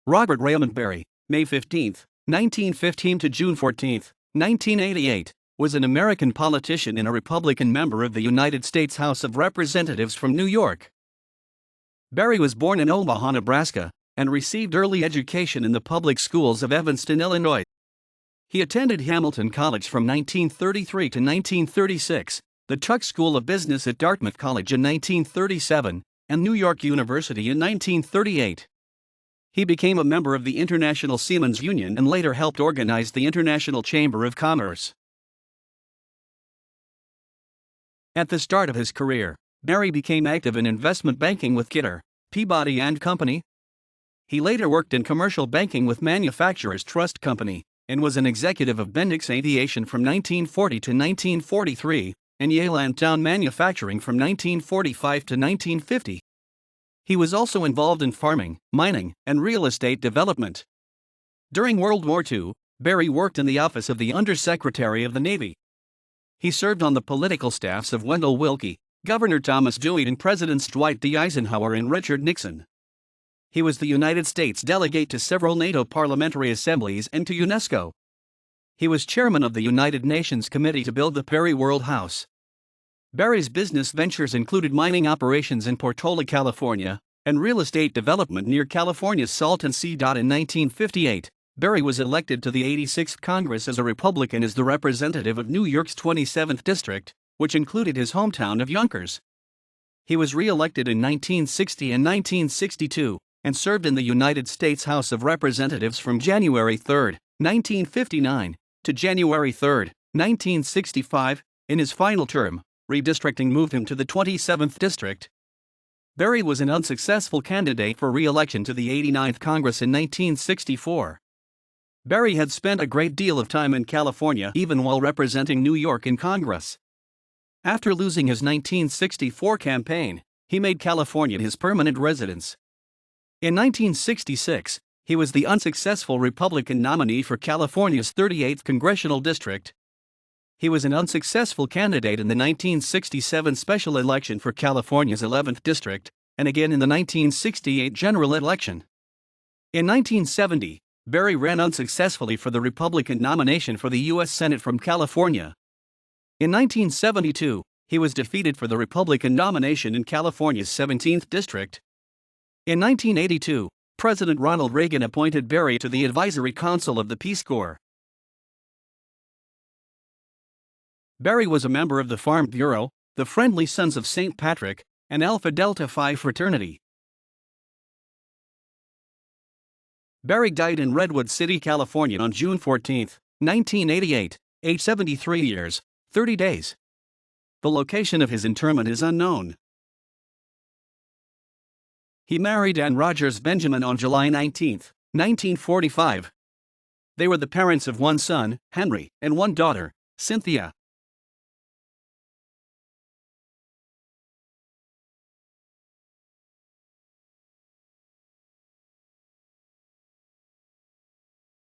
Robert Raymond Barry, May 15, 1915 to June 14, 1988, was an American politician and a Republican member of the United States House of Representatives from New York. Barry was born in Omaha, Nebraska, and received early education in the public schools of Evanston, Illinois. He attended Hamilton College from 1933 to 1936, the Tuck School of Business at Dartmouth College in 1937, and New York University in 1938. He became a member of the International Seamen's Union and later helped organize the International Chamber of Commerce. At the start of his career, Barry became active in investment banking with Kidder, Peabody and Company. He later worked in commercial banking with Manufacturers Trust Company, and was an executive of Bendix Aviation from 1940 to 1943, and Yale and Town Manufacturing from 1945 to 1950. He was also involved in farming, mining, and real estate development. During World War II, Barry worked in the office of the Undersecretary of the Navy. He served on the political staffs of Wendell Willkie, Governor Thomas Dewey, and Presidents Dwight D. Eisenhower and Richard Nixon. He was the United States delegate to several NATO parliamentary assemblies and to UNESCO. He was chairman of the United Nations Committee to build the Perry World House. Barry's business ventures included mining operations in Portola, California, and real estate development near California's Salton Sea. In 1958, Barry was elected to the 86th Congress as a Republican as the representative of New York's 27th District, which included his hometown of Yonkers. He was re-elected in 1960 and 1962, and served in the United States House of Representatives from January 3, 1959, to January 3, 1965. In his final term, redistricting moved him to the 27th District. Barry was an unsuccessful candidate for re-election to the 89th Congress in 1964. Barry had spent a great deal of time in California even while representing New York in Congress. After losing his 1964 campaign, he made California his permanent residence. In 1966, he was the unsuccessful Republican nominee for California's 38th Congressional District. He was an unsuccessful candidate in the 1967 special election for California's 11th District, and again in the 1968 general election. In 1970, Barry ran unsuccessfully for the Republican nomination for the U.S. Senate from California. In 1972, he was defeated for the Republican nomination in California's 17th District. In 1982, President Ronald Reagan appointed Barry to the Advisory Council of the Peace Corps. Barry was a member of the Farm Bureau, the Friendly Sons of St. Patrick, and Alpha Delta Phi fraternity. Barry died in Redwood City, California on June 14, 1988, aged 73 years, 30 days. The location of his interment is unknown. He married Anne Rogers Benjamin on July 19, 1945. They were the parents of one son, Henry, and one daughter, Cynthia.